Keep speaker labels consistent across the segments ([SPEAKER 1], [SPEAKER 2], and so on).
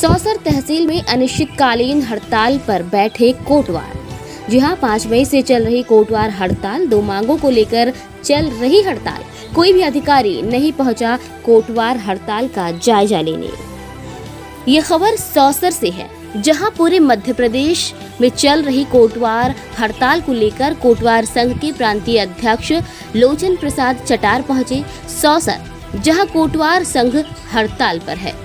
[SPEAKER 1] सौसर तहसील में अनिश्चितकालीन हड़ताल पर बैठे कोटवार। जी हां, 5 मई से चल रही कोटवार हड़ताल। 2 मांगों को लेकर चल रही हड़ताल। कोई भी अधिकारी नहीं पहुंचा कोटवार हड़ताल का जायजा लेने। ये खबर सौसर से है, जहां पूरे मध्य प्रदेश में चल रही कोटवार हड़ताल को लेकर कोटवार संघ के प्रांतीय अध्यक्ष लोचन प्रसाद चटार पहुंचे सौसर, जहां कोटवार संघ हड़ताल पर है।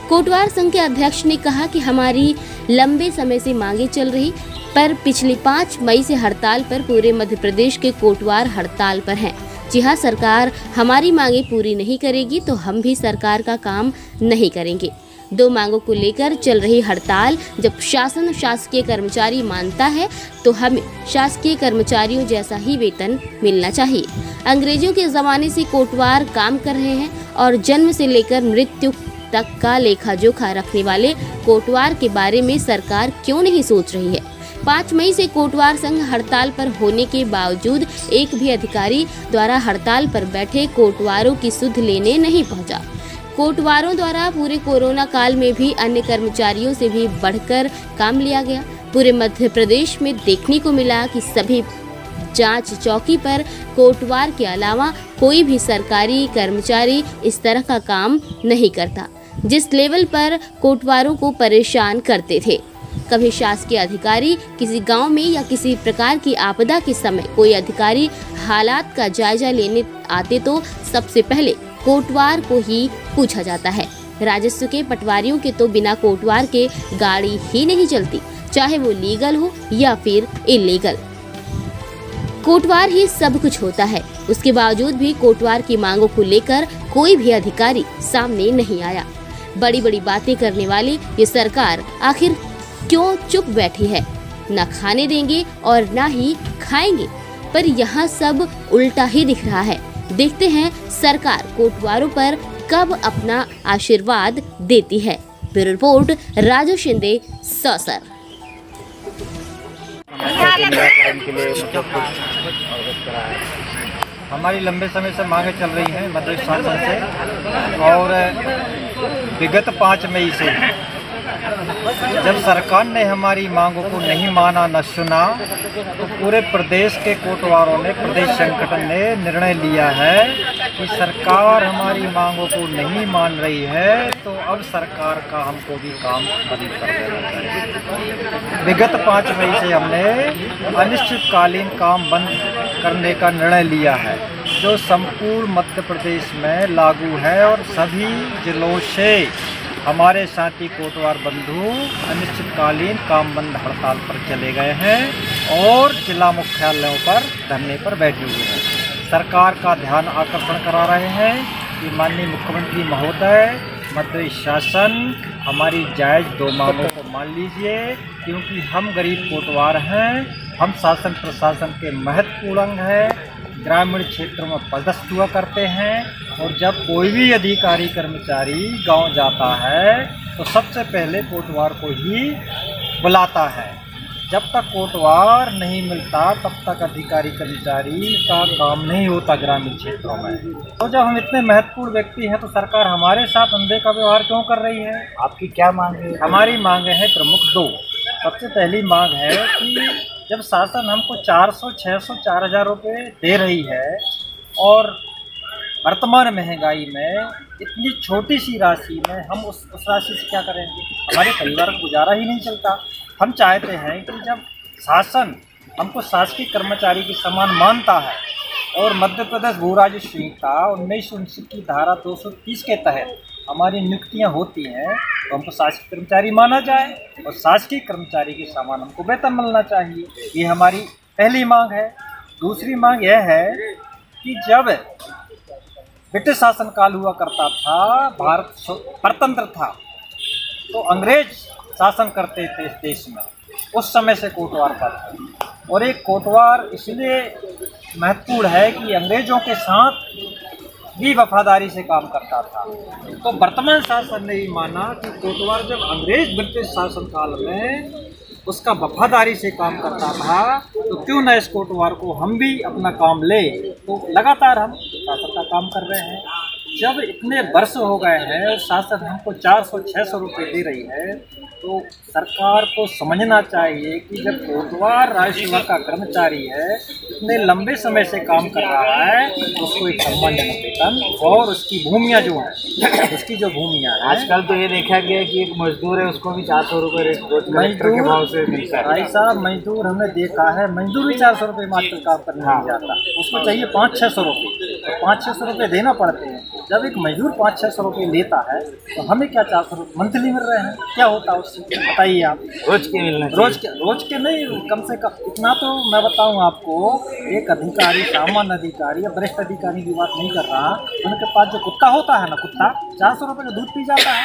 [SPEAKER 1] कोटवार संघ के अध्यक्ष ने कहा कि हमारी लंबे समय से मांगे चल रही, पर पिछली 5 मई से हड़ताल पर पूरे मध्य प्रदेश के कोटवार हड़ताल पर हैं। जी हां, सरकार हमारी मांगे पूरी नहीं करेगी तो हम भी सरकार का काम नहीं करेंगे। 2 मांगों को लेकर चल रही हड़ताल। जब शासन शासकीय कर्मचारी मानता है तो हमें शासकीय कर्मचारियों जैसा ही वेतन मिलना चाहिए। अंग्रेजों के ज़माने से कोटवार काम कर रहे हैं और जन्म से लेकर मृत्यु तक का लेखा जोखा रखने वाले कोटवार के बारे में सरकार क्यों नहीं सोच रही है। 5 मई से कोटवार संघ हड़ताल पर होने के बावजूद एक भी अधिकारी द्वारा हड़ताल पर बैठे कोटवारों की सुध लेने नहीं पहुंचा। कोटवारों द्वारा पूरे कोरोना काल में भी अन्य कर्मचारियों से भी बढ़कर काम लिया गया। पूरे मध्य प्रदेश में देखने को मिला कि सभी जांच चौकी पर कोटवार के अलावा कोई भी सरकारी कर्मचारी इस तरह का काम नहीं करता, जिस लेवल पर कोटवारों को परेशान करते थे। कभी शासकीय अधिकारी किसी गांव में या किसी प्रकार की आपदा के समय कोई अधिकारी हालात का जायजा लेने आते तो सबसे पहले कोटवार को ही पूछा जाता है। राजस्व के पटवारियों के तो बिना कोटवार के गाड़ी ही नहीं चलती, चाहे वो लीगल हो या फिर इलीगल। कोटवार ही सब कुछ होता है। उसके बावजूद भी कोटवार की मांगों को लेकर कोई भी अधिकारी सामने नहीं आया। बड़ी बड़ी बातें करने वाली ये सरकार आखिर क्यों चुप बैठी है? न खाने देंगे और न ही खाएंगे, पर यहाँ सब उल्टा ही दिख रहा है। देखते हैं सरकार कोटवारों पर कब अपना आशीर्वाद देती है। Bureau report, Raju Shinde, Sausar.
[SPEAKER 2] हमारी लंबे समय से मांगे चल रही हैं मध्य शासन से, और विगत 5 मई से जब सरकार ने हमारी मांगों को नहीं माना न सुना, तो पूरे प्रदेश के कोटवारों ने, प्रदेश संगठन ने निर्णय लिया है कि सरकार हमारी मांगों को नहीं मान रही है तो अब सरकार का हमको भी काम बंद कर देना चाहिए। विगत 5 मई से हमने अनिश्चितकालीन काम बंद करने का निर्णय लिया है, जो संपूर्ण मध्य प्रदेश में लागू है, और सभी जिलों से हमारे साथी कोटवार बंधु अनिश्चितकालीन काम बंद हड़ताल पर चले गए हैं और जिला मुख्यालयों पर धरने पर बैठे हुए हैं। सरकार का ध्यान आकर्षण करा रहे हैं कि माननीय मुख्यमंत्री महोदय, मध्य शासन हमारी जायज़ 2 मांगों को मान लीजिए, क्योंकि हम गरीब कोटवार हैं। हम शासन प्रशासन के महत्वपूर्ण अंग हैं, ग्रामीण क्षेत्रों में पदस्थ हुआ करते हैं, और जब कोई भी अधिकारी कर्मचारी गांव जाता है तो सबसे पहले कोटवार को ही बुलाता है। जब तक कोटवार नहीं मिलता तब तक अधिकारी कर्मचारी का काम नहीं होता ग्रामीण क्षेत्रों में। तो जब हम इतने महत्वपूर्ण व्यक्ति हैं तो सरकार हमारे साथ अंधे का व्यवहार क्यों कर रही है? आपकी क्या मांग है? हमारी मांगे हैं प्रमुख 2। सबसे पहली मांग है कि जब शासन हमको 400, 600, 4000 रुपये दे रही है, और वर्तमान महंगाई में इतनी छोटी सी राशि में हम उस राशि से क्या करेंगे? हमारे परिवार का गुजारा ही नहीं चलता। हम चाहते हैं कि जब शासन हमको शासकीय कर्मचारी के समान मानता है, और मध्य प्रदेश भू राजस्व संहिता 1959 की धारा 230 के तहत हमारी नियुक्तियां होती हैं, तो हमको शासकीय कर्मचारी माना जाए और शासकीय कर्मचारी के समान हमको वेतन मिलना चाहिए। ये हमारी पहली मांग है। दूसरी मांग यह है कि जब ब्रिटिश शासन काल हुआ करता था, भारत स्वतंत्र था, तो अंग्रेज शासन करते थे इस देश में। उस समय से कोटवार का था, और एक कोटवार इसलिए महत्वपूर्ण है कि अंग्रेजों के साथ भी वफादारी से काम करता था। तो वर्तमान शासन ने भी माना कि कोटवार जब अंग्रेज ब्रिटिश शासन काल में उसका वफादारी से काम करता था, तो क्यों न इस कोटवार को हम भी अपना काम ले। तो लगातार हम शासन का काम कर रहे हैं। जब इतने वर्ष हो गए हैं और शासन हमको 400-600 रुपये दे रही है, तो सरकार को समझना चाहिए कि जब कोटवार राज्य सेवा का कर्मचारी है, इतने लंबे समय से काम कर रहा है, तो उसको एक सम्मानजनक वेतन और उसकी भूमियाँ जो हैं, उसकी जो भूमियाँ हैं,
[SPEAKER 3] आजकल तो ये देखा गया कि एक मजदूर है उसको भी 400 रुपये रोजगार के भाव से मिलता है।
[SPEAKER 2] भाई साहब मजदूर हमने देखा है, मजदूर भी 400 रुपये मात्र काम करने नहीं जाता, उसको चाहिए 500-600 रुपये, तो 500-600 रुपये देना पड़ते हैं। जब एक मजदूर 500-600 रुपये लेता है तो हमें क्या 400 रुपये मंथली मिल रहे हैं, क्या होता है उससे बताइए आप।
[SPEAKER 3] रोज के मिलना
[SPEAKER 2] रोज के नहीं, कम से कम इतना तो मैं बताऊं आपको, एक अधिकारी, सामान्य अधिकारी या वरिष्ठ अधिकारी की बात नहीं कर रहा, उनके पास जो कुत्ता होता है ना, कुत्ता 400 रुपये का दूध पी जाता है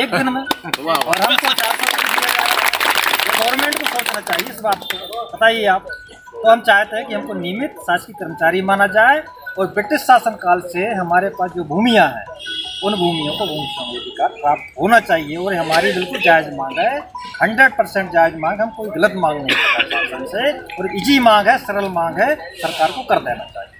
[SPEAKER 2] एक दिन में, और हमको 400 रुपये दिया जा रहा है। गवर्नमेंट को सोचना चाहिए इस बात को, बताइए आप। तो हम चाहते हैं कि हमको नियमित शासकीय कर्मचारी माना जाए, और ब्रिटिश शासनकाल से हमारे पास जो भूमियाँ हैं, उन भूमियों को भूमि स्वामित्वाधिकार प्राप्त होना चाहिए, और हमारी बिल्कुल जायज़ मांग है, 100% जायज़ मांग, हम कोई गलत मांग नहीं करते शासन से, और इजी मांग है, सरल मांग है, सरकार को कर देना चाहिए।